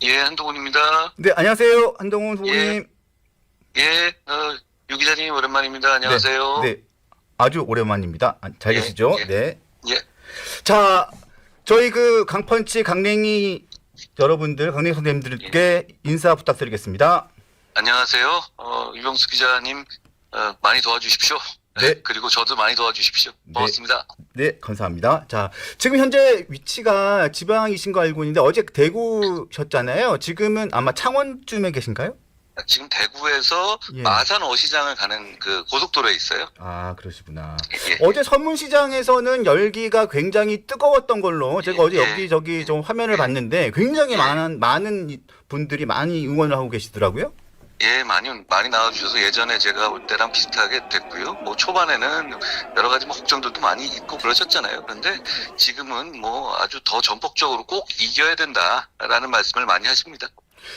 예, 한동훈입니다. 네, 안녕하세요. 한동훈 예, 후보님. 예, 유 기자님 오랜만입니다. 네, 안녕하세요. 네. 아주 오랜만입니다. 잘 예, 계시죠? 예, 네. 예, 자, 저희 그 강펀치 강냉이 여러분들, 강냉이 예. 선생님들께 인사 부탁드리겠습니다. 안녕하세요. 유병수 기자님, 많이 도와주십시오. 네, 그리고 저도 많이 도와주십시오. 네, 고맙습니다. 네, 감사합니다. 자, 지금 현재 위치가 지방이신 거 알고 있는데 어제 대구셨잖아요. 지금은 아마 창원쯤에 계신가요? 지금 대구에서 예. 마산 어시장을 가는 그 고속도로에 있어요. 아, 그러시구나. 예, 어제 서문시장에서는 열기가 굉장히 뜨거웠던 걸로 제가 어제 예, 여기저기 좀 화면을 봤는데 굉장히 예. 많은 분들이 많이 응원을 하고 계시더라고요. 예, 많이 나와주셔서 예전에 제가 올 때랑 비슷하게 됐고요. 뭐 초반에는 여러 가지 뭐 걱정들도 많이 있고 그러셨잖아요. 그런데 지금은 뭐 아주 더 전폭적으로 꼭 이겨야 된다라는 말씀을 많이 하십니다.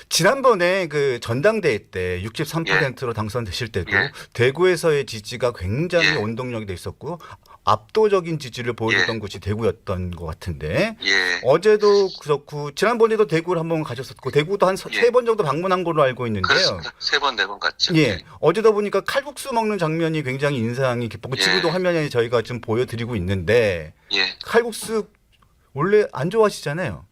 지난번에 그 전당대회 때 예, 63%로 당선되실 때도 예, 대구에서의 지지가 굉장히 예, 원동력이 돼 있었고 압도적인 지지를 보여줬던 예, 곳이 대구였던 것 같은데 예, 어제도 그렇고 지난번에도 대구를 한번 가셨었고 대구도 한 세 예. 번 정도 방문한 걸로 알고 있는데요. 그렇습니다. 세 번, 네 번 갔죠. 예, 예, 어제다 보니까 칼국수 먹는 장면이 굉장히 인상이 깊었고 지금도 예, 화면에 저희가 좀 보여드리고 있는데 예. 칼국수 원래 안 좋아하시잖아요.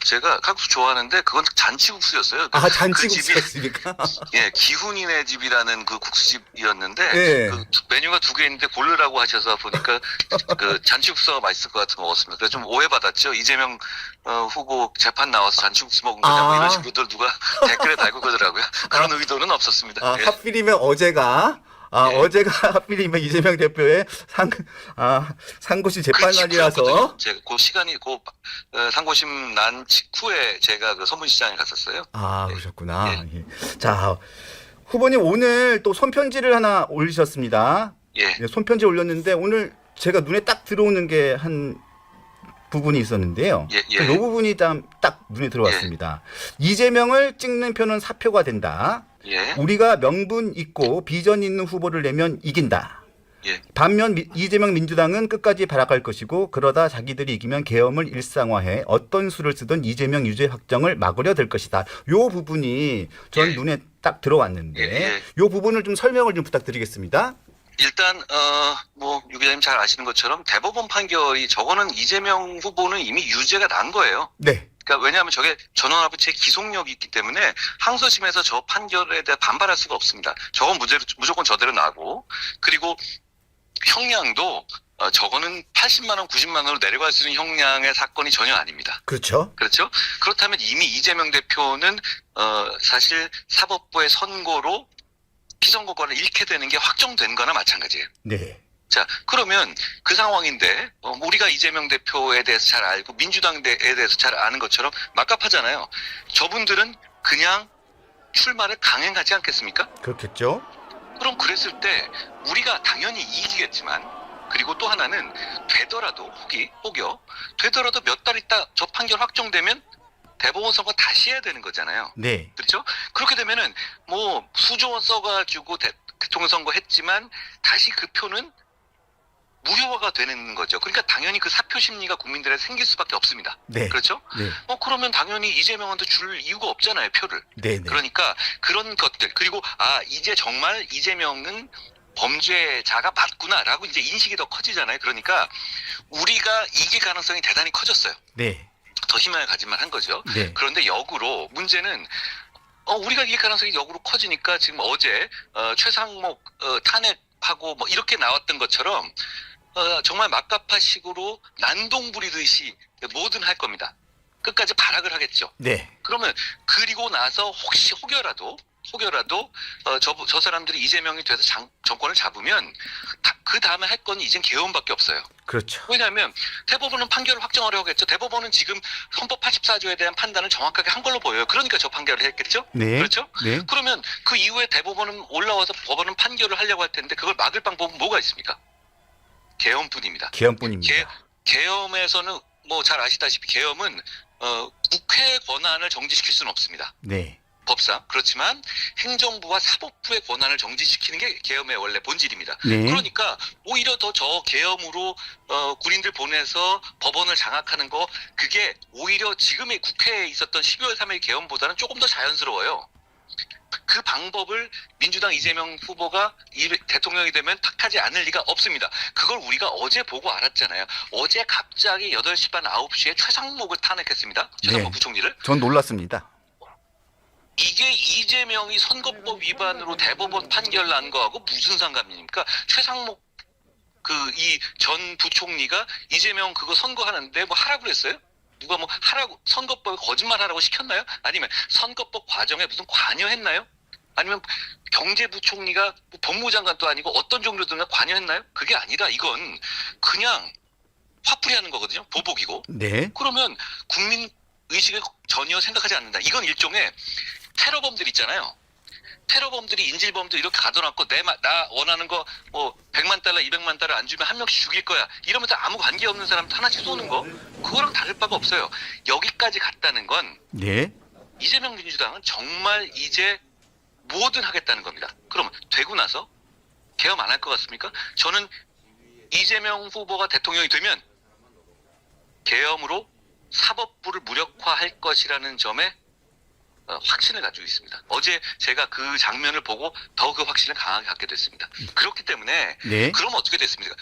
제가 칼국수 좋아하는데 그건 잔치국수였어요. 아, 그 집이 잔치국수였습니까? 예, 기훈이네 집이라는 그 국수집이었는데 예. 그 메뉴가 두 개 있는데 고르라고 하셔서 보니까 그 잔치국수가 맛있을 것 같아서 먹었습니다. 그래서 좀 오해받았죠. 이재명 후보 재판 나와서 잔치국수 먹은 거냐 뭐 이런 아, 식으로 누가 댓글에 달고 그러더라고요. 그런 의도는 없었습니다. 예. 하필이면 어제가 예. 어제가 하필이면 이재명 대표의 상고시 재판 그 날이라서 직후였거든요. 제가 그 시간이 상고심 난 직후에 제가 그 서문시장에 갔었어요. 예. 그러셨구나. 예. 예. 자, 후보님 오늘 또 손편지를 하나 올리셨습니다. 예. 네, 손편지 올렸는데 오늘 제가 눈에 딱 들어오는 게 한 부분이 있었는데요. 예. 이 예. 부분이 딱 눈에 들어왔습니다. 이재명을 찍는 표는 사표가 된다. 예. 우리가 명분 있고 비전 있는 후보를 내면 이긴다. 예. 반면 이재명 민주당은 끝까지 발악할 것이고 그러다 자기들이 이기면 계엄을 일상화해 어떤 수를 쓰든 이재명 유죄 확정을 막으려 될 것이다. 요 부분이 전 예. 눈에 딱 들어왔는데 예. 요 부분을 좀 설명을 좀 부탁드리겠습니다. 일단 유 기자님 잘 아시는 것처럼 대법원 판결이 저거는 이재명 후보는 이미 유죄가 난 거예요. 네. 그러니까 왜냐하면 저게 전원합의체 기속력이 있기 때문에 항소심에서 저 판결에 대해 반발할 수가 없습니다. 저건 무조건 저대로 나고 그리고 형량도 저거는 80만 원, 90만 원으로 내려갈 수 있는 형량의 사건이 전혀 아닙니다. 그렇죠. 그렇죠? 그렇다면 이미 이재명 대표는 사실 사법부의 선고로 피선거권을 잃게 되는 게 확정된 거나 마찬가지예요. 네. 자, 그러면 그 상황인데 우리가 이재명 대표에 대해서 잘 알고 민주당에 대해서 잘 아는 것처럼 막갑하잖아요. 저분들은 그냥 출마를 강행하지 않겠습니까? 그렇겠죠. 그럼 그랬을 때 우리가 당연히 이기겠지만 그리고 또 하나는 되더라도 혹여 되더라도 몇 달 있다 저 판결 확정되면 대법원 선거 다시 해야 되는 거잖아요. 네. 그렇죠? 그렇게 되면은 뭐 수조 원 써가지고 대통령 선거 했지만 다시 그 표는 무효화가 되는 거죠. 그러니까 당연히 그 사표 심리가 국민들에 생길 수밖에 없습니다. 네. 그렇죠? 네. 그러면 당연히 이재명한테 줄 이유가 없잖아요, 표를. 네. 네. 그러니까 그런 것들 그리고 이제 정말 이재명은 범죄자가 맞구나라고 이제 인식이 더 커지잖아요. 그러니까 우리가 이길 가능성이 대단히 커졌어요. 네. 더 희망을 가지만 한 거죠. 네. 그런데 역으로 문제는 우리가 이길 가능성이 역으로 커지니까 지금 어제 최상목 탄핵하고 뭐 이렇게 나왔던 것처럼 정말 막가파식으로 난동 부리듯이 뭐든 할 겁니다. 끝까지 발악을 하겠죠. 네. 그러면 그리고 나서 혹시 혹여라도 저 사람들이 이재명이 돼서 정권을 잡으면 그 다음에 할 건 이젠 계엄밖에 없어요. 그렇죠. 왜냐하면 대법원은 판결을 확정하려고 했죠. 대법원은 지금 헌법 84조에 대한 판단을 정확하게 한 걸로 보여요. 그러니까 저 판결을 했겠죠. 네. 그렇죠? 네. 그러면 그 이후에 대법원은 올라와서 법원은 판결을 하려고 할 텐데 그걸 막을 방법은 뭐가 있습니까? 계엄뿐입니다. 계엄뿐입니다. 계엄에서는 뭐 잘 아시다시피 계엄은 국회 권한을 정지시킬 수는 없습니다. 네. 법상. 그렇지만 행정부와 사법부의 권한을 정지시키는 게 계엄의 원래 본질입니다. 네. 그러니까 오히려 더 저 계엄으로 군인들 보내서 법원을 장악하는 거, 그게 오히려 지금의 국회에 있었던 12월 3일 계엄보다는 조금 더 자연스러워요. 그 방법을 민주당 이재명 후보가 대통령이 되면 탁하지 않을 리가 없습니다. 그걸 우리가 어제 보고 알았잖아요. 어제 갑자기 8시 반 9시에 최상목을 탄핵했습니다. 최상목 네. 부총리를. 전 놀랐습니다. 이게 이재명이 선거법 위반으로 대법원 판결 난 거하고 무슨 상관입니까? 최상목 이 전 부총리가 이재명 그거 선거하는데 뭐 하라고 그랬어요? 누가 뭐 하라고 선거법에 거짓말하라고 시켰나요? 아니면 선거법 과정에 무슨 관여했나요? 아니면 경제부총리가 뭐 법무장관도 아니고 어떤 종류든가 관여했나요? 그게 아니라 이건 그냥 화풀이하는 거거든요. 보복이고. 네. 그러면 국민 의식을 전혀 생각하지 않는다. 이건 일종의 테러범들 있잖아요. 테러범들이 인질범들 이렇게 가둬놨고 나 원하는 거 뭐 100만 달러, 200만 달러 안 주면 한 명씩 죽일 거야. 이러면서 아무 관계 없는 사람 하나씩 쏘는 거. 그거랑 다를 바가 없어요. 여기까지 갔다는 건 네. 이재명 민주당은 정말 이제 뭐든 하겠다는 겁니다. 그럼 되고 나서 계엄 안 할 것 같습니까? 저는 이재명 후보가 대통령이 되면 계엄으로 사법부를 무력화할 것이라는 점에 확신을 가지고 있습니다. 어제 제가 그 장면을 보고 더 그 확신을 강하게 갖게 됐습니다. 그렇기 때문에 네. 그럼 어떻게 됐습니까?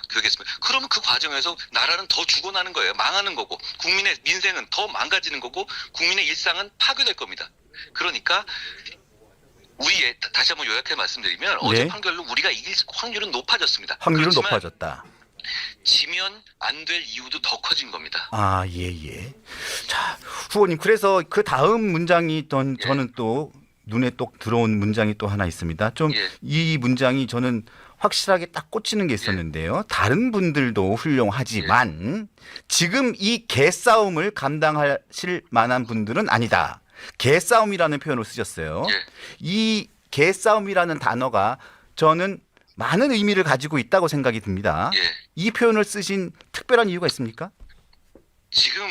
그러면 그 과정에서 나라는 더 죽어나는 거예요. 망하는 거고 국민의 민생은 더 망가지는 거고 국민의 일상은 파괴될 겁니다. 그러니까 다시 한번 요약해 말씀드리면 어제 네. 판결로 우리가 이길 확률은 높아졌습니다. 확률은 그렇지만 높아졌다. 지면 안 될 이유도 더 커진 겁니다. 아, 예. 자, 후보님, 그래서 그 다음 문장이 저는 또 눈에 똑 들어온 문장이 또 하나 있습니다. 좀 이 문장이 저는 확실하게 딱 꽂히는 게 있었는데요. 다른 분들도 훌륭하지만 지금 이 개싸움을 감당하실 만한 분들은 아니다. 개싸움이라는 표현을 쓰셨어요. 이 개싸움이라는 단어가 저는 많은 의미를 가지고 있다고 생각이 듭니다. 이 표현을 쓰신 특별한 이유가 있습니까? 지금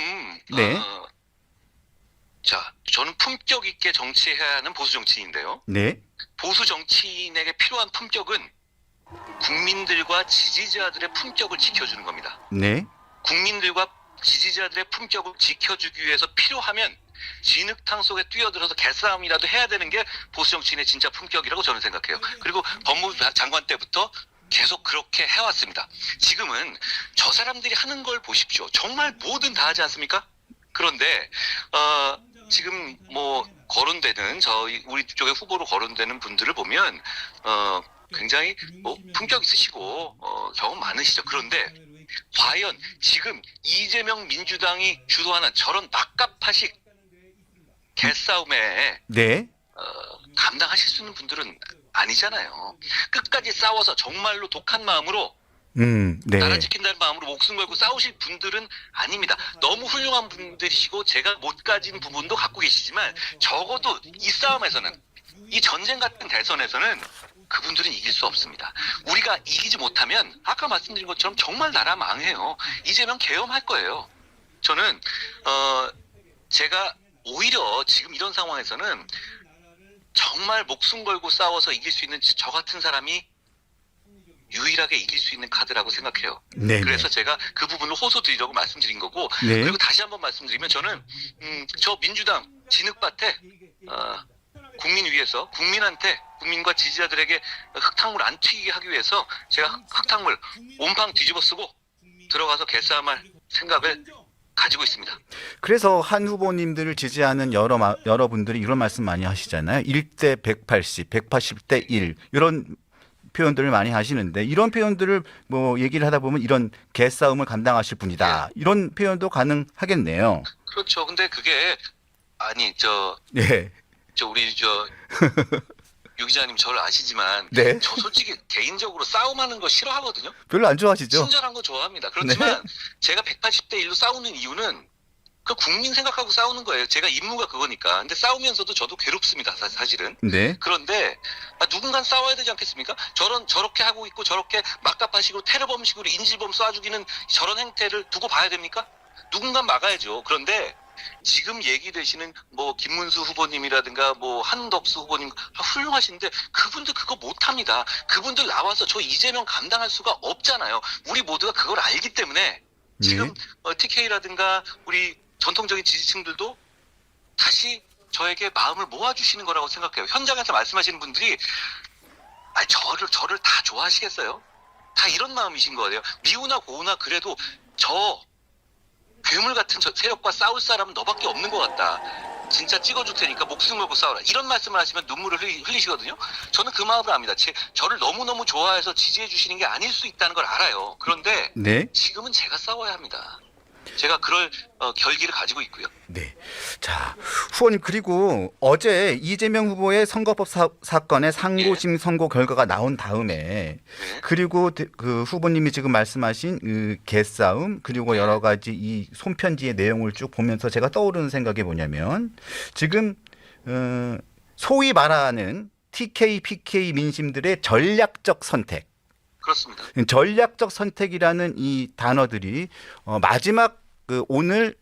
네. 저는 품격 있게 정치해야 하는 보수 정치인인데요. 네. 보수 정치인에게 필요한 품격은 국민들과 지지자들의 품격을 지켜주는 겁니다. 네. 국민들과 지지자들의 품격을 지켜주기 위해서 필요하면 진흙탕 속에 뛰어들어서 개싸움이라도 해야 되는 게 보수 정치인의 진짜 품격이라고 저는 생각해요. 그리고 법무부 장관 때부터 계속 그렇게 해왔습니다. 지금은 저 사람들이 하는 걸 보십시오. 정말 뭐든 다 하지 않습니까? 그런데 지금 뭐 거론되는 우리 쪽의 후보로 거론되는 분들을 보면 굉장히 뭐 품격 있으시고 경험 많으시죠. 그런데 과연 지금 이재명 민주당이 주도하는 저런 막가파식 개싸움에 네. 감당하실 수 있는 분들은 아니잖아요. 끝까지 싸워서 정말로 독한 마음으로 네. 나라 지킨다는 마음으로 목숨 걸고 싸우실 분들은 아닙니다. 너무 훌륭한 분들이시고 제가 못 가진 부분도 갖고 계시지만 적어도 이 싸움에서는, 이 전쟁 같은 대선에서는 그분들은 이길 수 없습니다. 우리가 이기지 못하면 아까 말씀드린 것처럼 정말 나라 망해요. 이재명 계엄할 거예요. 저는 제가 오히려 지금 이런 상황에서는 정말 목숨 걸고 싸워서 이길 수 있는 저 같은 사람이 유일하게 이길 수 있는 카드라고 생각해요. 네. 그래서 제가 그 부분을 호소드리려고 말씀드린 거고, 네. 그리고 다시 한번 말씀드리면 저는 저 민주당 진흙밭에 국민 위해서 국민과 지지자들에게 흙탕물 안 튀기게 하기 위해서 제가 흙탕물 온팡 뒤집어 쓰고 들어가서 개싸움할 생각을 가지고 있습니다. 그래서 한 후보님들을 지지하는 여러분들이 이런 말씀 많이 하시잖아요. 1대 180, 180대 1 이런 표현들을 많이 하시는데 이런 표현들을 뭐 얘기를 하다 보면 이런 개싸움을 감당하실 분이다. 이런 표현도 가능하겠네요. 그렇죠. 근데 그게 네. 우리 유 기자님 저를 아시지만 네. 저 솔직히 개인적으로 싸움하는 거 싫어하거든요. 별로 안 좋아하시죠? 친절한 거 좋아합니다. 그렇지만 제가 180대 1로 싸우는 이유는 그 국민 생각하고 싸우는 거예요. 제가 임무가 그거니까. 근데 싸우면서도 저도 괴롭습니다. 사실은. 네. 그런데 누군간 싸워야 되지 않겠습니까? 저렇게 하고 있고 저렇게 막가파식으로 테러범식으로 인질범 쏴 죽이는 저런 행태를 두고 봐야 됩니까? 누군간 막아야죠. 그런데 지금 얘기되시는 뭐 김문수 후보님이라든가 뭐 한덕수 후보님 훌륭하신데 그분들 그거 못합니다. 그분들 나와서 저 이재명 감당할 수가 없잖아요. 우리 모두가 그걸 알기 때문에 지금 TK라든가 우리 전통적인 지지층들도 다시 저에게 마음을 모아주시는 거라고 생각해요. 현장에서 말씀하시는 분들이 저를 다 좋아하시겠어요? 다 이런 마음이신 거예요. 미우나 고우나 그래도 저 괴물 같은 저 세력과 싸울 사람은 너밖에 없는 것 같다. 진짜 찍어줄 테니까 목숨 걸고 싸워라. 이런 말씀을 하시면 눈물을 흘리시거든요. 저는 그 마음을 압니다. 저를 너무너무 좋아해서 지지해 주시는 게 아닐 수 있다는 걸 알아요. 그런데 네. 지금은 제가 싸워야 합니다. 제가 그럴 결기를 가지고 있고요. 네. 자, 후보님 그리고 어제 이재명 후보의 선거법 사건의 상고심 선고 결과가 나온 다음에 그리고 그 후보님이 지금 말씀하신 그 개싸움 그리고 여러 가지 이 손편지의 내용을 쭉 보면서 제가 떠오르는 생각이 뭐냐면 지금 소위 말하는 TK, PK 민심들의 전략적 선택. 그렇습니다. 전략적 선택이라는 이 단어들이 마지막 그 오늘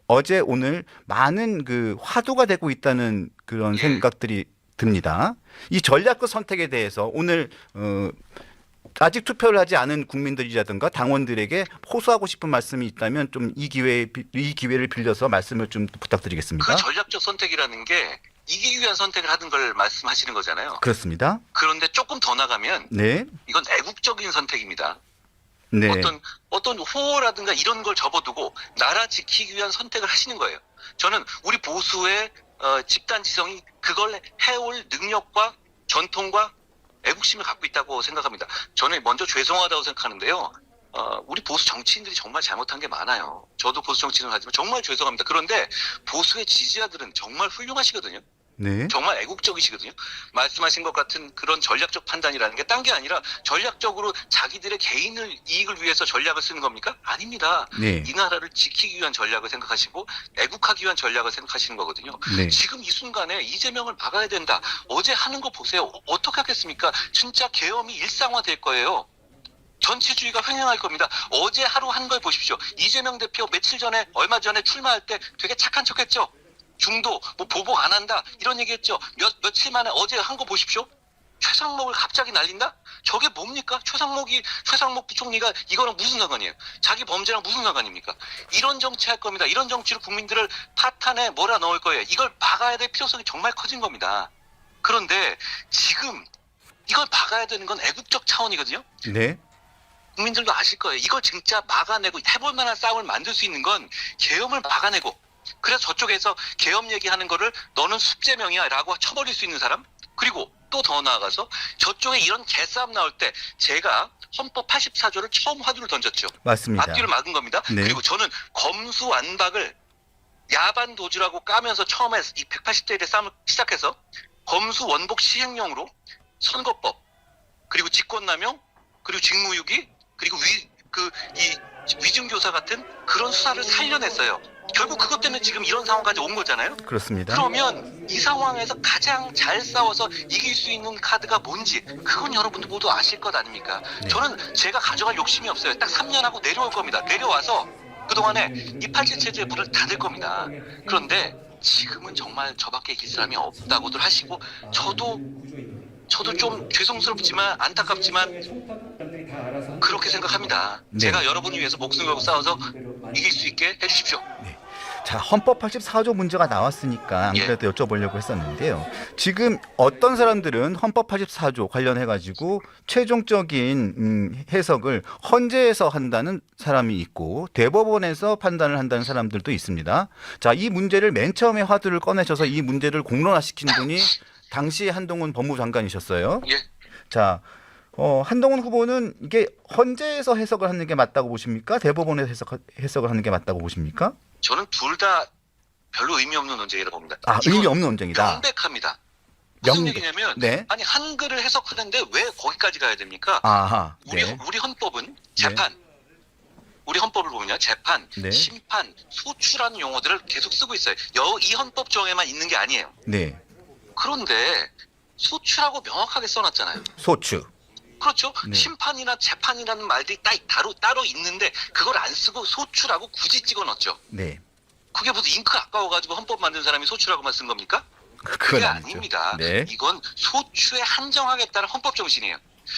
어제 오늘 많은 그 화두가 되고 있다는 그런 생각들이 듭니다. 이 전략적 선택에 대해서 오늘 아직 투표를 하지 않은 국민들이라든가 당원들에게 호소하고 싶은 말씀이 있다면 좀 이 기회를 빌려서 말씀을 좀 부탁드리겠습니다. 그 전략적 선택이라는 게 이기기 위한 선택을 하는 걸 말씀하시는 거잖아요. 그렇습니다. 그런데 조금 더 나가면 네. 이건 애국적인 선택입니다. 네. 어떤 호호라든가 이런 걸 접어두고 나라 지키기 위한 선택을 하시는 거예요. 저는 우리 보수의 집단 지성이 그걸 해올 능력과 전통과 애국심을 갖고 있다고 생각합니다. 저는 먼저 죄송하다고 생각하는데요. 우리 보수 정치인들이 정말 잘못한 게 많아요. 저도 보수 정치인을 하지만 정말 죄송합니다. 그런데 보수의 지지자들은 정말 훌륭하시거든요. 네. 정말 애국적이시거든요. 말씀하신 것 같은 그런 전략적 판단이라는 게 딴 게 아니라 전략적으로 자기들의 개인을 이익을 위해서 전략을 쓰는 겁니까? 아닙니다. 네. 이 나라를 지키기 위한 전략을 생각하시고 애국하기 위한 전략을 생각하시는 거거든요. 네. 지금 이 순간에 이재명을 막아야 된다. 어제 하는 거 보세요. 어떻게 하겠습니까? 진짜 계엄이 일상화될 거예요. 전체주의가 횡행할 겁니다. 어제 하루 한 걸 보십시오. 이재명 대표 얼마 전에 출마할 때 되게 착한 척했죠. 중도 뭐 보복 안 한다 이런 얘기했죠. 며칠 만에 어제 한 거 보십시오. 최상목을 갑자기 날린다? 저게 뭡니까? 최상목 부총리가 이거랑 무슨 상관이에요? 자기 범죄랑 무슨 상관입니까? 이런 정치 할 겁니다. 이런 정치로 국민들을 파탄에 몰아넣을 거예요. 이걸 막아야 될 필요성이 정말 커진 겁니다. 그런데 지금 이걸 막아야 되는 건 애국적 차원이거든요. 네. 국민들도 아실 거예요. 이걸 진짜 막아내고 해볼 만한 싸움을 만들 수 있는 건 계엄을 막아내고 그래서 저쪽에서 계엄 얘기하는 거를 너는 숙제명이야 라고 쳐버릴 수 있는 사람 그리고 또 더 나아가서 저쪽에 이런 개싸움 나올 때 제가 헌법 84조를 처음 화두를 던졌죠. 맞습니다. 앞뒤를 막은 겁니다. 네. 그리고 저는 검수완박을 야반 도주라고 까면서 처음에 이 180대 1의 싸움을 시작해서 검수원복 시행령으로 선거법 그리고 직권남용 그리고 직무유기 그리고 이 위증교사 같은 그런 수사를 살려냈어요. 결국 그것 때문에 지금 이런 상황까지 온 거잖아요. 그렇습니다. 그러면 이 상황에서 가장 잘 싸워서 이길 수 있는 카드가 뭔지 그건 여러분들 모두 아실 것 아닙니까? 네. 저는 제가 가져갈 욕심이 없어요. 딱 3년 하고 내려올 겁니다. 내려와서 그동안에 이 87 체제의 문을 닫을 겁니다. 그런데 지금은 정말 저밖에 이길 사람이 없다고들 하시고 저도 좀 죄송스럽지만 안타깝지만 그렇게 생각합니다. 네. 제가 여러분을 위해서 목숨 걸고 싸워서 이길 수 있게 해주십시오. 네. 자, 헌법 84조 문제가 나왔으니까 안 그래도 여쭤보려고 했었는데요. 지금 어떤 사람들은 헌법 84조 관련해가지고 최종적인 해석을 헌재에서 한다는 사람이 있고 대법원에서 판단을 한다는 사람들도 있습니다. 자, 이 문제를 맨 처음에 화두를 꺼내셔서 이 문제를 공론화시킨 분이 당시 한동훈 법무장관이셨어요. 예. 자, 한동훈 후보는 이게 헌재에서 해석을 하는 게 맞다고 보십니까? 대법원에서 해석을 하는 게 맞다고 보십니까? 저는 둘 다 별로 의미 없는 논쟁이라고 봅니다. 아, 의미 없는 논쟁이다. 명백합니다. 무슨 명백. 얘기냐면 네. 아니 한글을 해석하는데 왜 거기까지 가야 됩니까? 아하. 우리 네. 헌법은 재판, 우리 헌법을 보면요 재판, 네. 심판, 소추라는 용어들을 계속 쓰고 있어요. 이 헌법 정에만 있는 게 아니에요. 네. 그런데 소추라고 명확하게 써놨잖아요. 소추. 그렇죠. 네. 심판이나 재판이라는 말들이 따로 있는데 그걸 안 쓰고 소추라고 굳이 찍어넣었죠. 네. 그게 무슨 잉크 아까워가지고 헌법 만든 사람이 소추라고만 쓴 겁니까? 그건 그게 아니죠. 아닙니다. 네. 이건 소추에 한정하겠다는 헌법 정신이에요.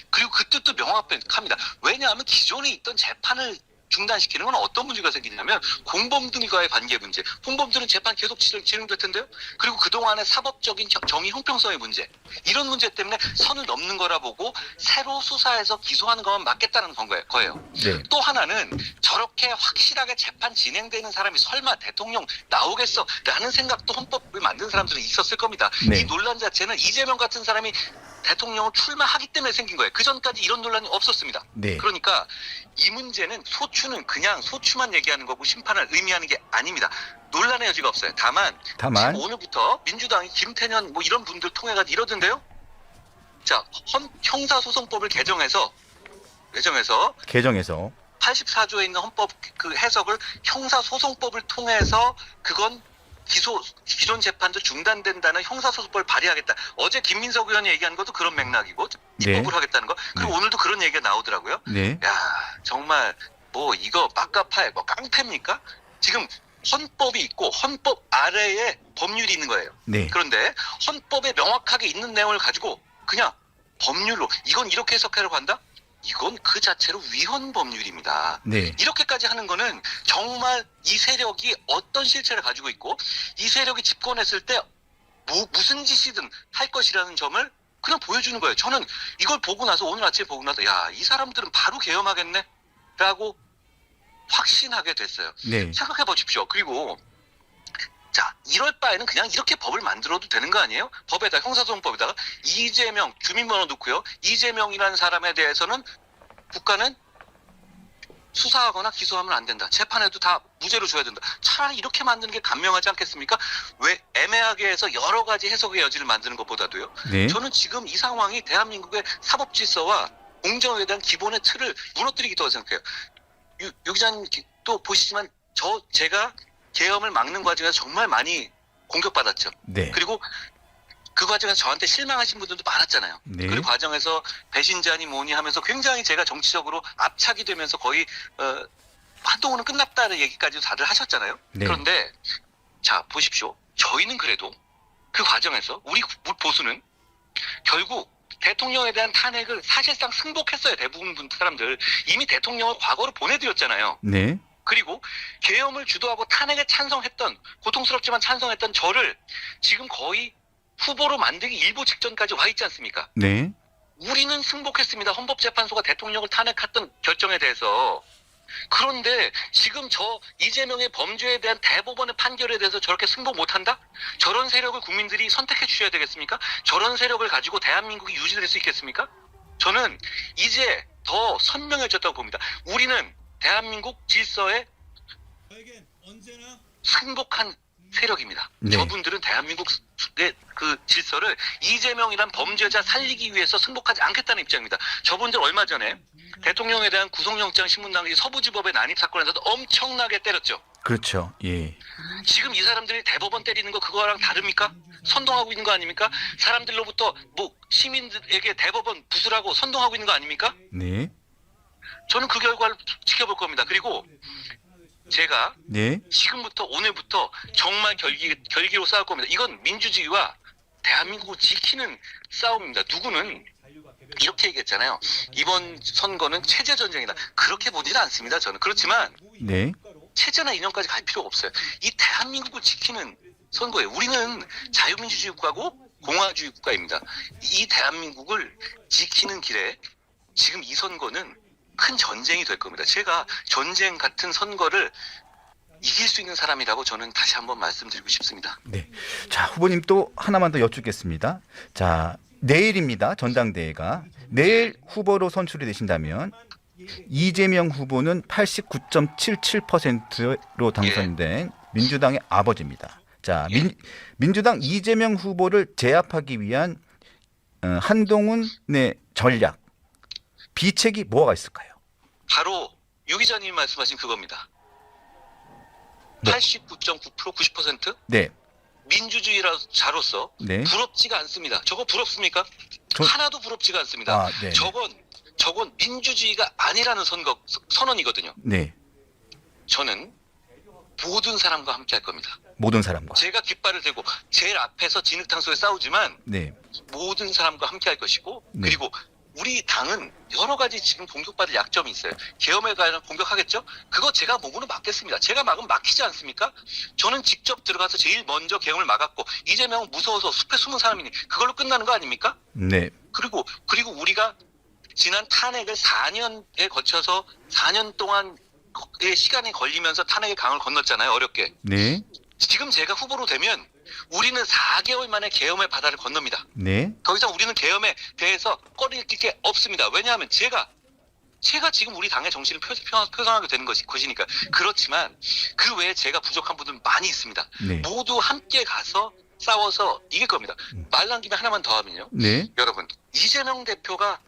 그리고 그 뜻도 명확합니다. 왜냐하면 기존에 있던 재판을 중단시키는 건 어떤 문제가 생기냐면 공범들과의 관계 문제. 공범들은 재판 계속 진행될 텐데요. 그리고 그동안의 사법적인 정의 형평성의 문제. 이런 문제 때문에 선을 넘는 거라 보고 새로 수사해서 기소하는 것만 맞겠다는 거예요. 네. 또 하나는 저렇게 확실하게 재판 진행되는 사람이 설마 대통령 나오겠어? 라는 생각도 헌법을 만든 사람들은 있었을 겁니다. 네. 이 논란 자체는 이재명 같은 사람이 대통령을 출마하기 때문에 생긴 거예요. 그 전까지 이런 논란이 없었습니다. 네. 그러니까 이 문제는 소추는 그냥 소추만 얘기하는 거고 심판을 의미하는 게 아닙니다. 논란의 여지가 없어요. 다만 지금 오늘부터 민주당이 김태년 뭐 이런 분들 통해 가지고 이러던데요. 자, 형사소송법을 개정해서 84조에 있는 헌법 그 해석을 형사소송법을 통해서 그건 기존 재판도 중단된다는 형사소송법을 발의하겠다. 어제 김민석 의원이 얘기한 것도 그런 맥락이고 입법을 하겠다는 거. 그리고 오늘도 그런 얘기가 나오더라고요. 네. 야, 정말 뭐 이거 막가파에 뭐 깡패입니까? 지금 헌법이 있고 헌법 아래에 법률이 있는 거예요. 네. 그런데 헌법에 명확하게 있는 내용을 가지고 그냥 법률로 이건 이렇게 해석하려고 한다? 이건 그 자체로 위헌 법률입니다. 네. 이렇게까지 하는 거는 정말 이 세력이 어떤 실체를 가지고 있고 이 세력이 집권했을 때 무슨 짓이든 할 것이라는 점을 그냥 보여주는 거예요. 저는 이걸 보고 나서 오늘 아침에 보고 나서 야, 이 사람들은 바로 계엄하겠네 라고 확신하게 됐어요. 네. 생각해 보십시오. 그리고 자, 이럴 바에는 그냥 이렇게 법을 만들어도 되는 거 아니에요? 법에다 형사소송법에다가 이재명 주민번호 넣고요. 이재명이라는 사람에 대해서는 국가는 수사하거나 기소하면 안 된다. 재판에도 다 무죄로 줘야 된다. 차라리 이렇게 만드는 게 간명하지 않겠습니까? 왜 애매하게 해서 여러 가지 해석의 여지를 만드는 것보다도요. 네. 저는 지금 이 상황이 대한민국의 사법 질서와 공정에 대한 기본의 틀을 무너뜨리기도 생각해요. 유 기자님 또 보시지만 제가 계엄을 막는 과정에서 정말 많이 공격받았죠. 네. 그리고 그 과정에서 저한테 실망하신 분들도 많았잖아요. 네. 그 과정에서 배신자니 뭐니 하면서 굉장히 제가 정치적으로 압착이 되면서 거의 한동훈은 끝났다는 얘기까지 다들 하셨잖아요. 네. 그런데 자 보십시오. 저희는 그래도 그 과정에서 우리 보수는 결국 대통령에 대한 탄핵을 사실상 승복했어요. 대부분 사람들 이미 대통령을 과거로 보내드렸잖아요. 네. 그리고 계엄을 주도하고 탄핵에 찬성했던 고통스럽지만 찬성했던 저를 지금 거의 후보로 만들기 일보 직전까지 와 있지 않습니까? 네. 우리는 승복했습니다. 헌법재판소가 대통령을 탄핵했던 결정에 대해서. 그런데 지금 저 이재명의 범죄에 대한 대법원의 판결에 대해서 저렇게 승복 못한다? 저런 세력을 국민들이 선택해 주셔야 되겠습니까? 저런 세력을 가지고 대한민국이 유지될 수 있겠습니까? 저는 이제 더 선명해졌다고 봅니다. 우리는 대한민국 질서에 승복한 세력입니다. 네. 저분들은 대한민국의 그 질서를 이재명이란 범죄자 살리기 위해서 승복하지 않겠다는 입장입니다. 저분들 얼마 전에 대통령에 대한 구속영장 신문당시 서부지법의 난입 사건에서도 엄청나게 때렸죠. 그렇죠. 예. 지금 이 사람들이 대법원 때리는 거 그거랑 다릅니까? 선동하고 있는 거 아닙니까? 사람들로부터 뭐 시민들에게 대법원 부수라고 선동하고 있는 거 아닙니까? 네. 저는 그 결과를 지켜볼 겁니다. 그리고 제가 네. 지금부터 오늘부터 정말 결기로 싸울 겁니다. 이건 민주주의와 대한민국을 지키는 싸움입니다. 누구는 이렇게 얘기했잖아요. 이번 선거는 체제 전쟁이다. 그렇게 보지는 않습니다. 저는. 그렇지만 네. 체제나 이념까지 갈 필요가 없어요. 이 대한민국을 지키는 선거예요. 우리는 자유민주주의 국가고 공화주의 국가입니다. 이 대한민국을 지키는 길에 지금 이 선거는 큰 전쟁이 될 겁니다. 제가 전쟁 같은 선거를 이길 수 있는 사람이라고 저는 다시 한번 말씀드리고 싶습니다. 네. 자, 후보님 또 하나만 더 여쭙겠습니다. 자, 내일입니다. 전당대회가. 내일 후보로 선출이 되신다면 이재명 후보는 89.77%로 당선된 민주당의 아버지입니다. 자, 민주당 이재명 후보를 제압하기 위한 한동훈의 전략, 비책이 뭐가 있을까요? 바로 유 기자님이 말씀하신 그겁니다. 네. 89.9% 90%? 네. 민주주의자로서 네. 부럽지가 않습니다. 저거 부럽습니까? 하나도 부럽지가 않습니다. 아, 네. 저건 민주주의가 아니라는 선언이거든요. 네. 저는 모든 사람과 함께 할 겁니다. 모든 사람과. 제가 깃발을 들고 제일 앞에서 진흙탕 속에 싸우지만 네. 모든 사람과 함께 할 것이고 네. 그리고 우리 당은 여러 가지 지금 공격받을 약점이 있어요. 계엄에 관한 공격하겠죠? 그거 제가 몸으로 막겠습니다. 제가 막으면 막히지 않습니까? 저는 직접 들어가서 제일 먼저 계엄을 막았고 이재명은 무서워서 숲에 숨은 사람이니 그걸로 끝나는 거 아닙니까? 네. 그리고 우리가 지난 탄핵을 4년에 거쳐서 4년 동안의 시간이 걸리면서 탄핵의 강을 건넜잖아요. 어렵게. 네. 지금 지금 제가 후보로 되면 우리는 4개월 만에 계엄의 바다를 건넙니다. 네. 더 이상 우리는 계엄에 대해서 꺼릴 게 없습니다. 왜냐하면 제가 지금 우리 당의 정신을 표상하게 되는 것이니까. 그렇지만 그 외에 제가 부족한 분들은 많이 있습니다. 네. 모두 함께 가서 싸워서 이길 겁니다. 말 난 김에 하나만 더 하면요. 네. 여러분, 이재명 대표가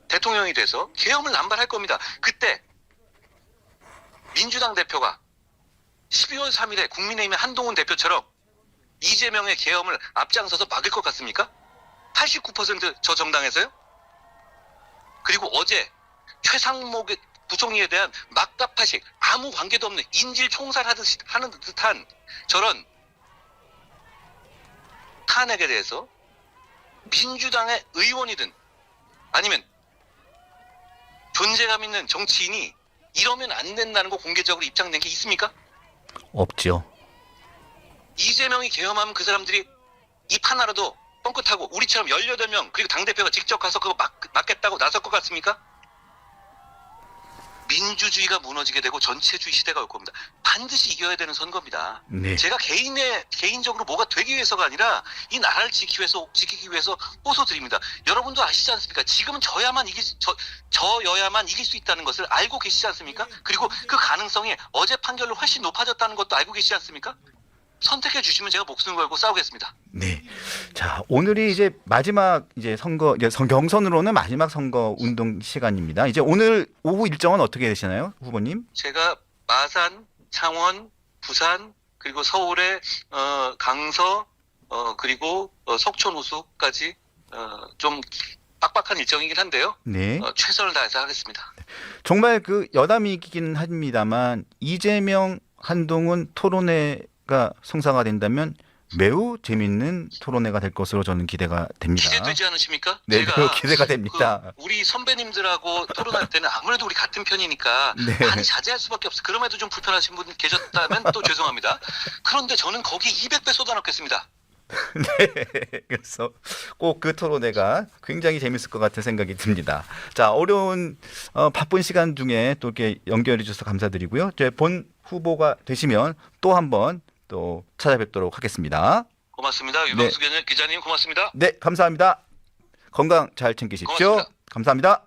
대통령이 돼서 계엄을 남발할 겁니다. 그때 민주당 대표가 12월 3일에 국민의힘의 한동훈 대표처럼 이재명의 계엄을 앞장서서 막을 것 같습니까? 89% 정당에서요? 그리고 어제 최상목 부총리에 대한 막가파식 아무 관계도 없는 인질 총살하는 듯한 저런 탄핵에 대해서 민주당의 의원이든 아니면 존재감 있는 정치인이 이러면 안 된다는 거 공개적으로 입장낸 게 있습니까? 없죠. 이재명이 계엄하면 그 사람들이 입 하나라도 뻥끗하고 우리처럼 18명 그리고 당대표가 직접 가서 그거 막겠다고 나설 것 같습니까? 민주주의가 무너지게 되고 전체주의 시대가 올 겁니다. 반드시 이겨야 되는 선거입니다. 네. 제가 개인적으로 뭐가 되기 위해서가 아니라 이 나라를 지키기 위해서 호소드립니다. 여러분도 아시지 않습니까? 지금은 저여야만 이길 수 있다는 것을 알고 계시지 않습니까? 그리고 그 가능성이 어제 판결로 훨씬 높아졌다는 것도 알고 계시지 않습니까? 선택해 주시면 제가 목숨을 걸고 싸우겠습니다. 네. 자, 오늘이 이제 마지막 이제 경선으로는 마지막 선거 운동 시간입니다. 이제 오늘 오후 일정은 어떻게 되시나요, 후보님? 제가 마산, 창원, 부산 그리고 서울의 강서 그리고 석촌 호수까지 좀 빡빡한 일정이긴 한데요. 네. 최선을 다해서 하겠습니다. 정말 그 여담이긴 합니다만 이재명 한동훈 토론회가 성사가 매우 재밌는 토론회가 될 것으로 저는 기대가 됩니다. 기대되지 않으십니까? 네, 제가 매우 기대가 됩니다. 우리 선배님들하고 토론할 때는 아무래도 우리 같은 편이니까 네. 많이 자제할 수밖에 없어요. 그럼에도 좀 불편하신 분 계셨다면 또 죄송합니다. 그런데 저는 거기 200배 쏟아넣겠습니다. 네. 그래서 꼭 그 토론회가 굉장히 재밌을 것 같은 생각이 듭니다. 자, 어려운 바쁜 시간 중에 또 이렇게 연결해 주셔서 감사드리고요. 제 본 후보가 되시면 또 한번 또 찾아뵙도록 하겠습니다. 고맙습니다. 유병수 기자님 고맙습니다. 네, 감사합니다. 건강 잘 챙기십시오. 고맙습니다. 감사합니다.